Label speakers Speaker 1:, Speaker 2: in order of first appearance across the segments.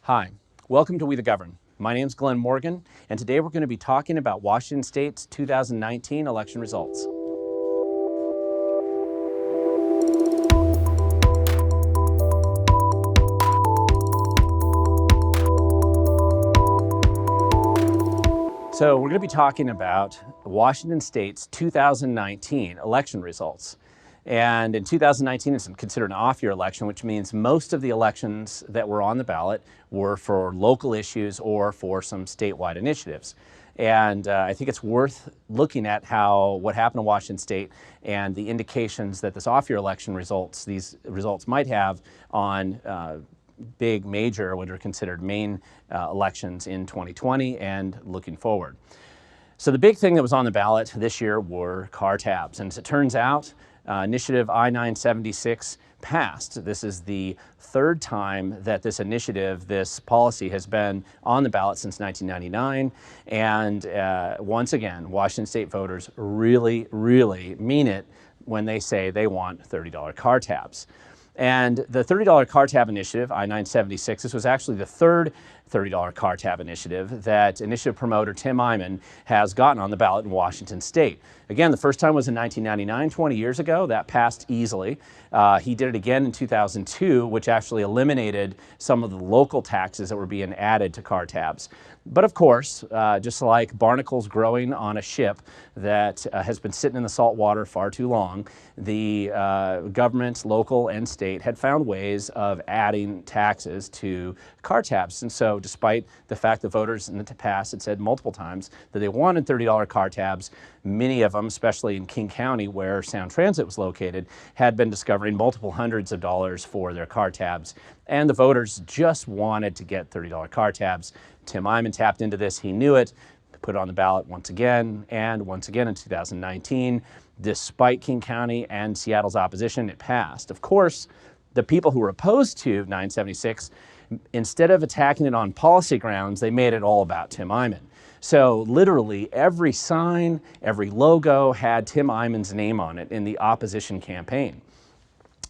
Speaker 1: Hi, welcome to We the Govern. My name is Glenn Morgan, and today we're going to be talking about Washington State's 2019 election results. So we're going to be talking about Washington State's 2019 election results. And in 2019, it's considered an off-year election, which means most of the elections that were on the ballot were for local issues or for some statewide initiatives. And I think it's worth looking at what happened in Washington State and the indications that this off-year election these results might have on big, major, what are considered main elections in 2020 and looking forward. So the big thing that was on the ballot this year were car tabs. And as it turns out, Initiative I-976 passed. This is the third time that this initiative, this policy, has been on the ballot since 1999. And once again, Washington State voters really, really mean it when they say they want $30 car tabs. And the $30 car tab initiative, I-976, this was actually the third $30 car tab initiative that initiative promoter Tim Eyman has gotten on the ballot in Washington State. Again, the first time was in 1999, 20 years ago. That passed easily. He did it again in 2002, which actually eliminated some of the local taxes that were being added to car tabs. But of course, just like barnacles growing on a ship that has been sitting in the salt water far too long, the governments, local and state, had found ways of adding taxes to car tabs. And so despite the fact that voters in the past had said multiple times that they wanted $30 car tabs, many of them, especially in King County where Sound Transit was located, had been discovering multiple hundreds of dollars for their car tabs. And the voters just wanted to get $30 car tabs. Tim Eyman tapped into this. He knew it, put it on the ballot once again, and once again in 2019. Despite King County and Seattle's opposition, it passed. Of course, the people who were opposed to 976, instead of attacking it on policy grounds, they made it all about Tim Eyman. So literally every sign, every logo had Tim Eyman's name on it in the opposition campaign.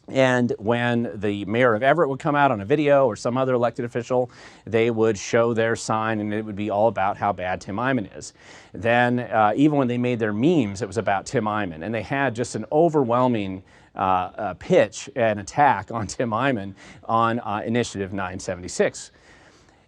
Speaker 1: And when the mayor of Everett would come out on a video or some other elected official, they would show their sign and it would be all about how bad Tim Eyman is. Then even when they made their memes, it was about Tim Eyman. And they had just an overwhelming pitch and attack on Tim Eyman on Initiative 976.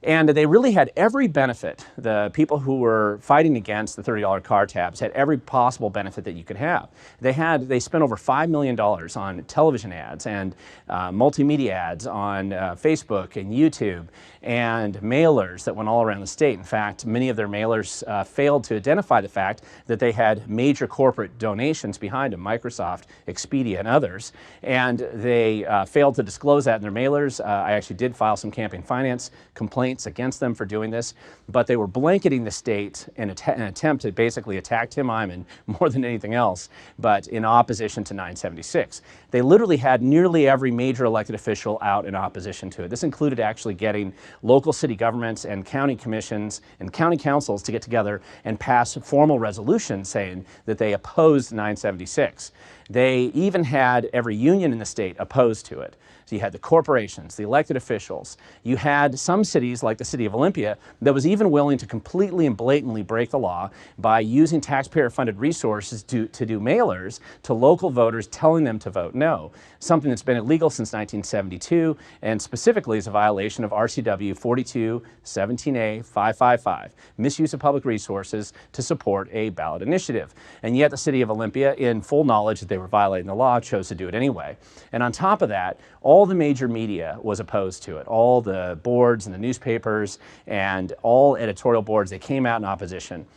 Speaker 1: And they really had every benefit. The people who were fighting against the $30 car tabs had every possible benefit that you could have. They spent over $5 million on television ads and multimedia ads on Facebook and YouTube and mailers that went all around the state. In fact, many of their mailers failed to identify the fact that they had major corporate donations behind them, Microsoft, Expedia, and others. And they failed to disclose that in their mailers. I actually did file some campaign finance complaints against them for doing this, but they were blanketing the state in an attempt to basically attack Tim Eyman more than anything else, but in opposition to 976. They literally had nearly every major elected official out in opposition to it. This included actually getting local city governments and county commissions and county councils to get together and pass formal resolutions saying that they opposed 976. They even had every union in the state opposed to it. So you had the corporations, the elected officials. You had some cities, like the city of Olympia, that was even willing to completely and blatantly break the law by using taxpayer-funded resources to do mailers to local voters telling them to vote no, something that's been illegal since 1972 and specifically is a violation of RCW 42-17A-555, misuse of public resources to support a ballot initiative. And yet the city of Olympia, in full knowledge that they were violating the law, chose to do it anyway. And on top of that, all the major media was opposed to it. All the boards and the newspapers and all editorial boards, they came out in opposition.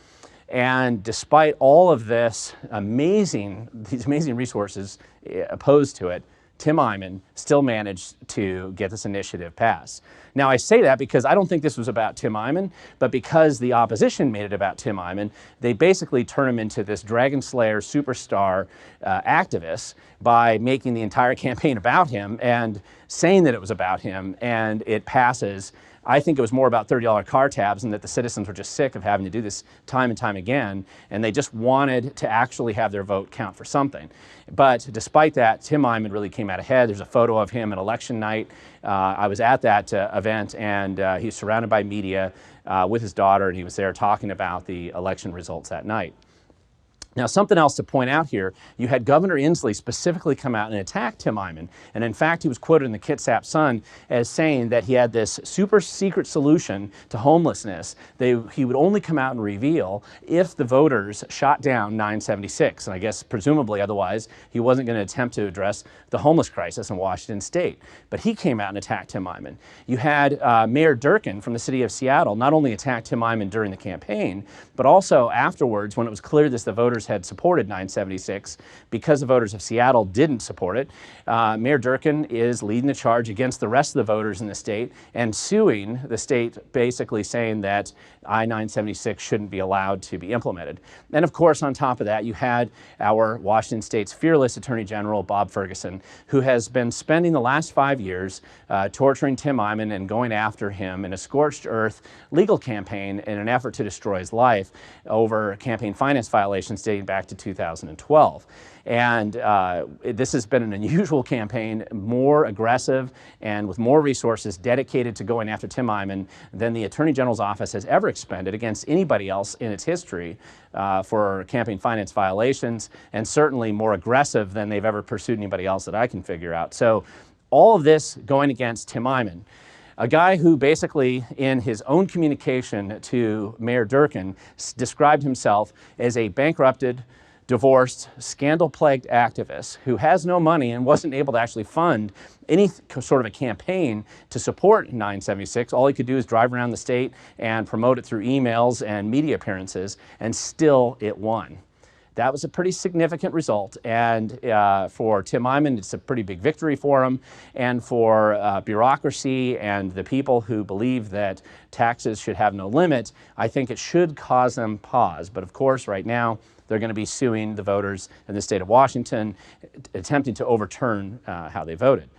Speaker 1: And despite all of these amazing resources opposed to it, Tim Eyman still managed to get this initiative passed. Now, I say that because I don't think this was about Tim Eyman, but because the opposition made it about Tim Eyman, they basically turn him into this dragon slayer superstar activist by making the entire campaign about him and saying that it was about him, and it passes. I think it was more about $30 car tabs and that the citizens were just sick of having to do this time and time again, and they just wanted to actually have their vote count for something. But despite that, Tim Eyman really came out ahead. There's a photo of him at election night. I was at that event, and he was surrounded by media with his daughter, and he was there talking about the election results that night. Now, something else to point out here, you had Governor Inslee specifically come out and attack Tim Eyman. And in fact, he was quoted in the Kitsap Sun as saying that he had this super secret solution to homelessness that he would only come out and reveal if the voters shot down 976. And I guess presumably otherwise, he wasn't going to attempt to address the homeless crisis in Washington state. But he came out and attacked Tim Eyman. You had Mayor Durkin from the city of Seattle not only attack Tim Eyman during the campaign, but also afterwards when it was clear that the voters had supported 976, because the voters of Seattle didn't support it. Mayor Durkin is leading the charge against the rest of the voters in the state and suing the state, basically saying that I-976 shouldn't be allowed to be implemented. And of course, on top of that, you had our Washington state's fearless Attorney General, Bob Ferguson, who has been spending the last 5 years torturing Tim Eyman and going after him in a scorched earth legal campaign in an effort to destroy his life over campaign finance violations dating back to 2012. And this has been an unusual campaign, more aggressive and with more resources dedicated to going after Tim Eyman than the Attorney General's office has ever expended against anybody else in its history for campaign finance violations, and certainly more aggressive than they've ever pursued anybody else that I can figure out. So all of this going against Tim Eyman, a guy who basically, in his own communication to Mayor Durkin, described himself as a bankrupted, divorced, scandal-plagued activist who has no money and wasn't able to actually fund any sort of a campaign to support 976. All he could do is drive around the state and promote it through emails and media appearances, and still it won. That was a pretty significant result, and for Tim Eyman, it's a pretty big victory for him, and for bureaucracy and the people who believe that taxes should have no limit, I think it should cause them pause. But of course, right now, they're going to be suing the voters in the state of Washington, attempting to overturn how they voted.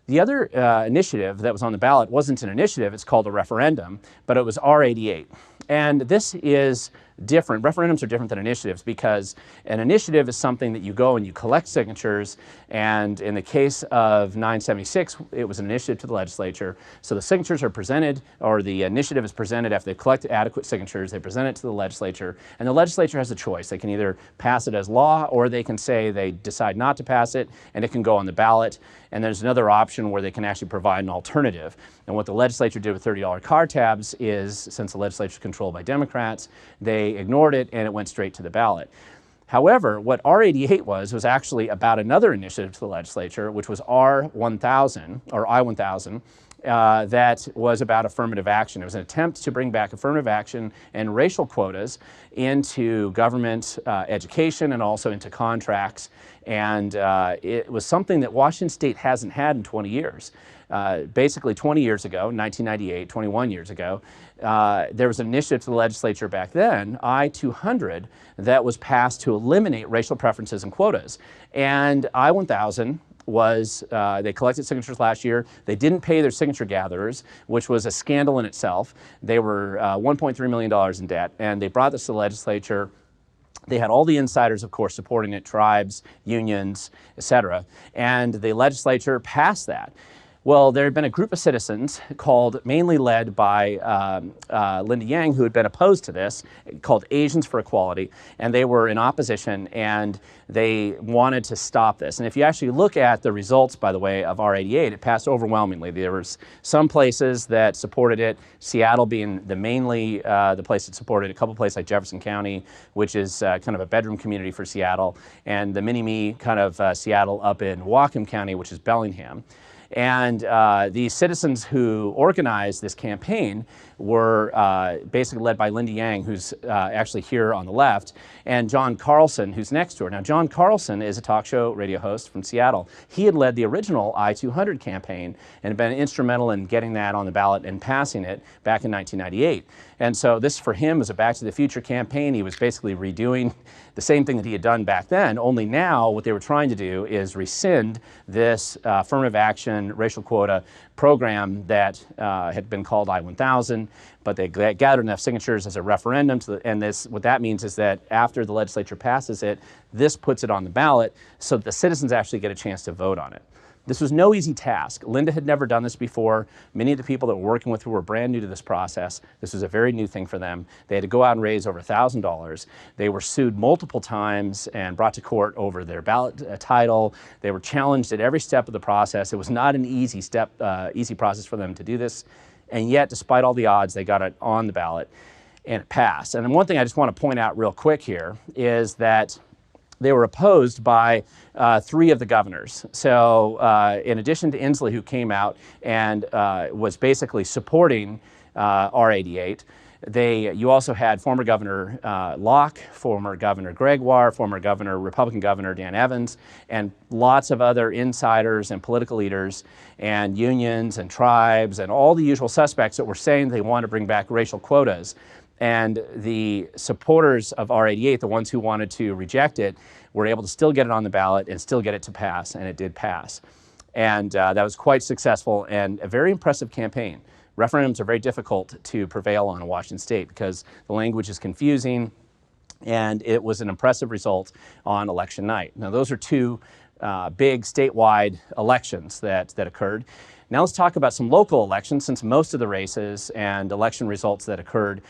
Speaker 1: The other initiative that was on the ballot wasn't an initiative, it's called a referendum, but it was R-88. And this is different. Referendums are different than initiatives because an initiative is something that you go and you collect signatures, and in the case of 976, it was an initiative to the legislature. So the signatures are presented, or the initiative is presented after they've collected adequate signatures, they present it to the legislature, and the legislature has a choice. They can either pass it as law, or they can say they decide not to pass it, and it can go on the ballot. And there's another option where they can actually provide an alternative. And what the legislature did with $30 car tabs is, since the legislature is controlled by Democrats, they ignored it and it went straight to the ballot. However, what R-88 was actually about another initiative to the legislature, which was R-1000, or I-1000, that was about affirmative action. It was an attempt to bring back affirmative action and racial quotas into government education and also into contracts. And it was something that Washington state hasn't had in 20 years. Basically 20 years ago, 1998, 21 years ago, there was an initiative to the legislature back then, I-200, that was passed to eliminate racial preferences and quotas. And I-1000 was, they collected signatures last year. They didn't pay their signature gatherers, which was a scandal in itself. They were $1.3 million in debt, and they brought this to the legislature. They had all the insiders, of course, supporting it, tribes, unions, etc. And the legislature passed that. Well, there had been a group of citizens mainly led by Linda Yang, who had been opposed to this, called Asians for Equality, and they were in opposition, and they wanted to stop this. And if you actually look at the results, by the way, of R-88, it passed overwhelmingly. There was some places that supported it, Seattle being mainly the place that supported it, a couple places like Jefferson County, which is kind of a bedroom community for Seattle, and the mini-me kind of Seattle up in Whatcom County, which is Bellingham. And the citizens who organized this campaign were basically led by Linda Yang, who's actually here on the left, and John Carlson, who's next to her. Now, John Carlson is a talk show radio host from Seattle. He had led the original I-200 campaign and had been instrumental in getting that on the ballot and passing it back in 1998. And so this, for him, was a Back to the Future campaign. He was basically redoing the same thing that he had done back then, only now what they were trying to do is rescind this affirmative action racial quota program that had been called I-1000, but they gathered enough signatures as a referendum, and what that means is that after the legislature passes it, this puts it on the ballot so that the citizens actually get a chance to vote on it. This was no easy task. Linda had never done this before. Many of the people that were working with her were brand new to this process. This was a very new thing for them. They had to go out and raise over $1,000. They were sued multiple times and brought to court over their ballot title. They were challenged at every step of the process. It was not an easy process for them to do this. And yet, despite all the odds, they got it on the ballot and it passed. And one thing I just want to point out real quick here is that they were opposed by 3 of the governors. So in addition to Inslee, who came out and was basically supporting R-88, you also had former Governor Locke, former Governor Gregoire, former Republican Governor Dan Evans, and lots of other insiders and political leaders and unions and tribes and all the usual suspects that were saying they want to bring back racial quotas. And the supporters of R-88, the ones who wanted to reject it, were able to still get it on the ballot and still get it to pass, and it did pass. And that was quite successful and a very impressive campaign. Referendums are very difficult to prevail on in Washington State because the language is confusing, and it was an impressive result on election night. Now, those are 2 big statewide elections that occurred. Now let's talk about some local elections, since most of the races and election results that occurred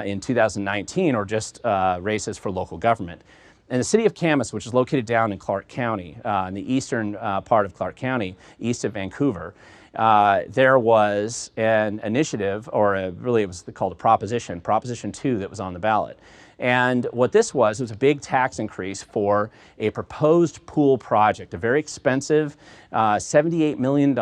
Speaker 1: in 2019 are just races for local government. In the city of Camas, which is located down in Clark County, in the eastern part of Clark County, east of Vancouver, there was an initiative, or really it was called a Proposition 2, that was on the ballot. And what this was a big tax increase for a proposed pool project, a very expensive $78 million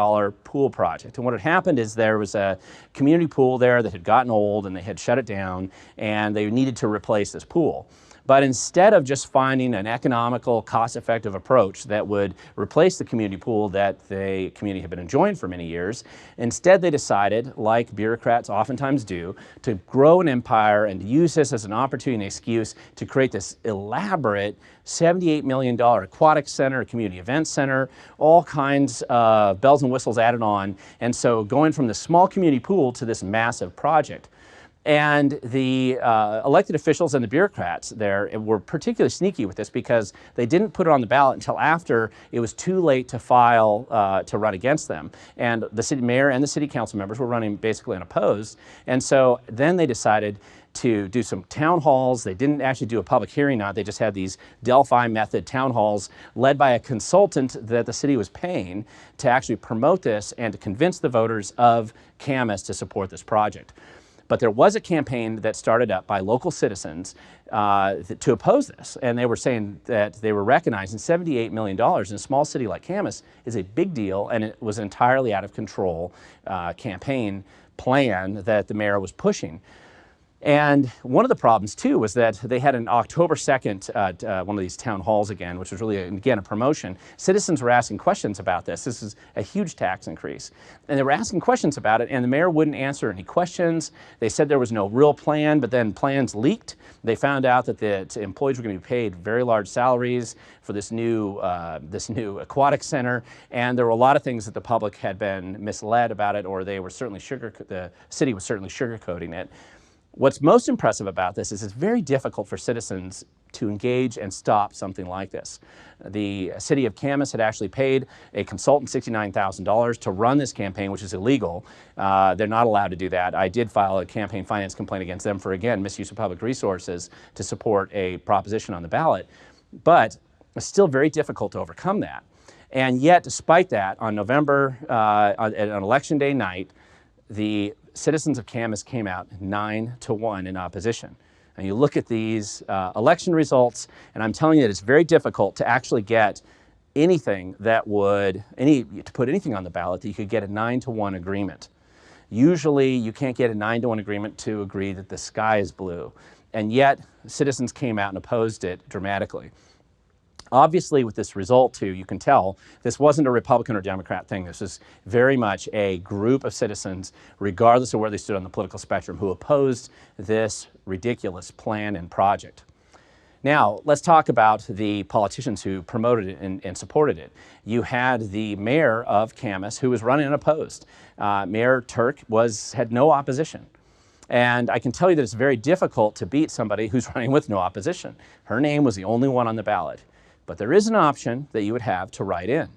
Speaker 1: pool project. And what had happened is there was a community pool there that had gotten old and they had shut it down and they needed to replace this pool. But instead of just finding an economical, cost-effective approach that would replace the community pool that the community had been enjoying for many years, instead they decided, like bureaucrats oftentimes do, to grow an empire and use this as an opportunity and excuse to create this elaborate $78 million aquatic center, community event center, all kinds of bells and whistles added on. And so going from this small community pool to this massive project. And the elected officials and the bureaucrats there were particularly sneaky with this because they didn't put it on the ballot until after it was too late to file to run against them. And the city mayor and the city council members were running basically unopposed. And so then they decided to do some town halls. They didn't actually do a public hearing on it. They just had these Delphi method town halls led by a consultant that the city was paying to actually promote this and to convince the voters of Camas to support this project. But there was a campaign that started up by local citizens to oppose this. And they were saying that they were recognizing $78 million in a small city like Camas is a big deal, and it was an entirely out of control campaign plan that the mayor was pushing. And one of the problems, too, was that they had an October 2nd, one of these town halls again, which was really, again, a promotion. Citizens were asking questions about this. This is a huge tax increase. And they were asking questions about it, and the mayor wouldn't answer any questions. They said there was no real plan, but then plans leaked. They found out that the employees were going to be paid very large salaries for this new aquatic center, and there were a lot of things that the public had been misled about it, or they were certainly the city was certainly sugarcoating it. What's most impressive about this is it's very difficult for citizens to engage and stop something like this. The city of Camas had actually paid a consultant $69,000 to run this campaign, which is illegal. They're not allowed to do that. I did file a campaign finance complaint against them for, again, misuse of public resources to support a proposition on the ballot. But it's still very difficult to overcome that. And yet, despite that, on on Election Day night, the citizens of Camas came out 9-1 in opposition. And you look at these election results, and I'm telling you that it's very difficult to actually get anything that would, to put anything on the ballot that you could get a 9-to-1 agreement. Usually you can't get a 9-to-1 agreement to agree that the sky is blue, and yet citizens came out and opposed it dramatically. Obviously, with this result, too, you can tell this wasn't a Republican or Democrat thing. This is very much a group of citizens, regardless of where they stood on the political spectrum, who opposed this ridiculous plan and project. Now, let's talk about the politicians who promoted it and supported it. You had the mayor of Camas, who was running unopposed. Mayor Turk had no opposition. And I can tell you that it's very difficult to beat somebody who's running with no opposition. Her name was the only one on the ballot. But there is an option that you would have to write in,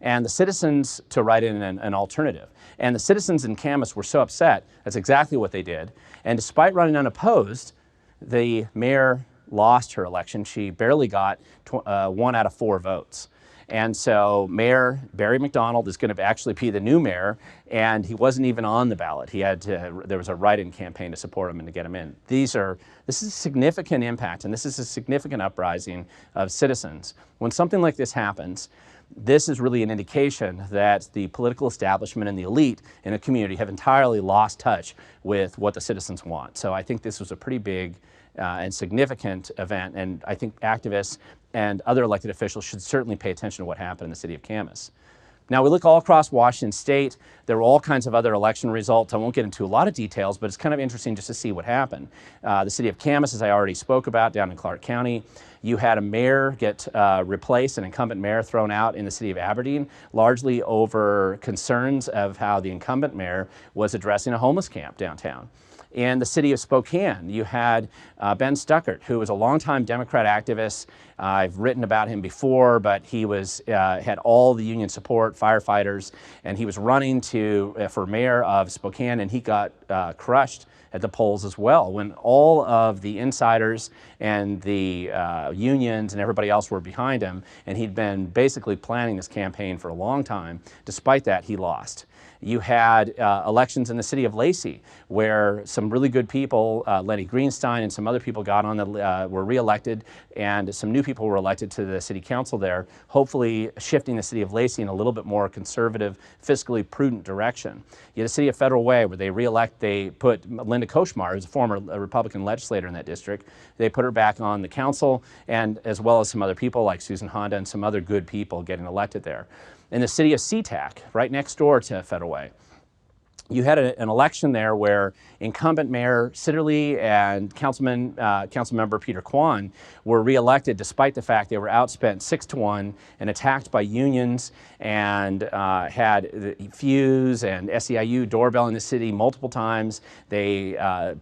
Speaker 1: and the citizens to write in an alternative. And the citizens in Camas were so upset, that's exactly what they did. And despite running unopposed, the mayor lost her election. She barely got 1 out of 4 votes. And so Mayor Barry McDonald is going to actually be the new mayor, and he wasn't even on the ballot. There was a write-in campaign to support him and to get him in. This is a significant impact, and this is a significant uprising of citizens. When something like this happens, this is really an indication that the political establishment and the elite in a community have entirely lost touch with what the citizens want. So I think this was a pretty big and significant event, and I think activists and other elected officials should certainly pay attention to what happened in the city of Camas. Now, we look all across Washington State. There were all kinds of other election results. I won't get into a lot of details, but it's kind of interesting just to see what happened. The city of Camas, as I already spoke about, down in Clark County, you had a mayor get replaced, an incumbent mayor thrown out in the city of Aberdeen, largely over concerns of how the incumbent mayor was addressing a homeless camp downtown. In the city of Spokane, you had Ben Stuckert, who was a longtime Democrat activist. I've written about him before, but he had all the union support, firefighters, and he was running for mayor of Spokane, and he got crushed at the polls as well, when all of the insiders and the unions and everybody else were behind him, and he'd been basically planning this campaign for a long time. Despite that, he lost. You had elections in the city of Lacey, where some really good people, Lenny Greenstein and some other people were reelected, and some new people were elected to the city council there, hopefully shifting the city of Lacey in a little bit more conservative, fiscally prudent direction. You had the city of Federal Way, where they put Linda Koshmar, who's a former Republican legislator in that district, they put her back on the council, and as well as some other people like Susan Honda and some other good people getting elected there. In the city of SeaTac, right next door to Federal Way, you had an election there where incumbent Mayor Sitterly and Councilmember Peter Kwan were reelected despite the fact they were outspent 6-1 and attacked by unions and had the Fuse and SEIU doorbell in the city multiple times. They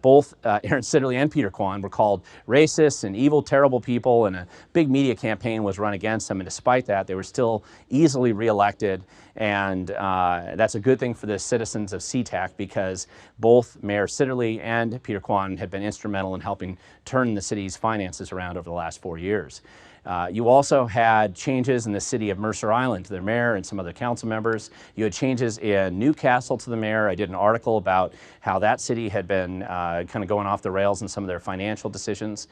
Speaker 1: both Aaron Sitterly and Peter Kwan were called racists and evil, terrible people, and a big media campaign was run against them. And despite that, they were still easily reelected. And that's a good thing for the citizens of SeaTac, because both Mayor Sitterly and Peter Kwan have been instrumental in helping turn the city's finances around over the last 4 years. You also had changes in the city of Mercer Island to their mayor and some other council members. You had changes in Newcastle to the mayor. I did an article about how that city had been kind of going off the rails in some of their financial decisions.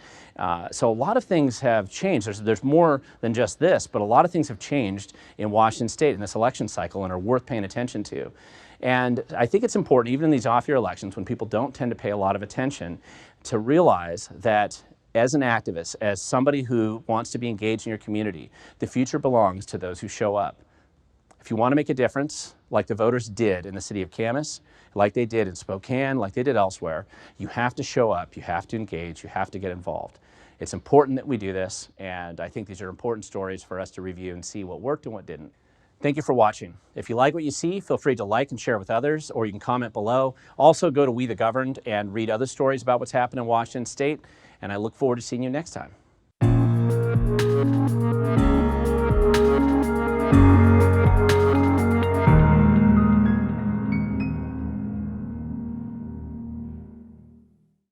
Speaker 1: So a lot of things have changed. There's more than just this, but a lot of things have changed in Washington State in this election cycle and are worth paying attention to. And I think it's important, even in these off-year elections, when people don't tend to pay a lot of attention, to realize that as an activist, as somebody who wants to be engaged in your community, the future belongs to those who show up. If you want to make a difference, like the voters did in the city of Camas, like they did in Spokane, like they did elsewhere, you have to show up, you have to engage, you have to get involved. It's important that we do this, and I think these are important stories for us to review and see what worked and what didn't. Thank you for watching. If you like what you see, feel free to like and share with others, or you can comment below. Also, go to We the Governed and read other stories about what's happened in Washington State, and I look forward to seeing you next time.